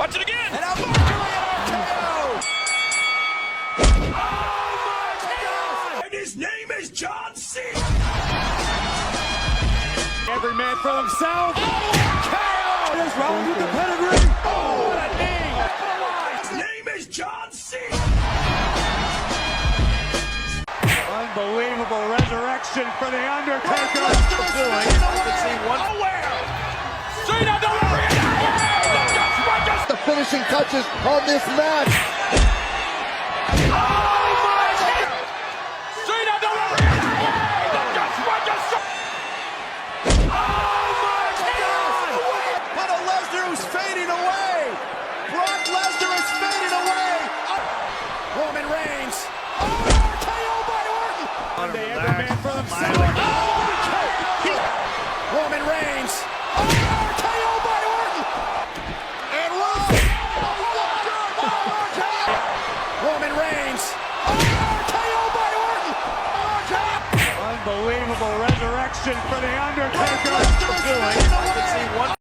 Watch it again. And a RKO. Oh my God! And his name is John C. Every man for himself. KO. What is wrong with the pedigree? Oh, what a knee. His name is John C. Unbelievable resurrection for the Undertaker. The finishing touches on this match. But a Lesnar who's fading away. Brock Lesnar is fading away. Roman Reigns. RKO by Orton. Every man for himself. Roman Reigns. RKO by Orton. And Roman Reigns. RKO by Orton. Unbelievable resurrection for the Undertaker. Lesnar is fading away.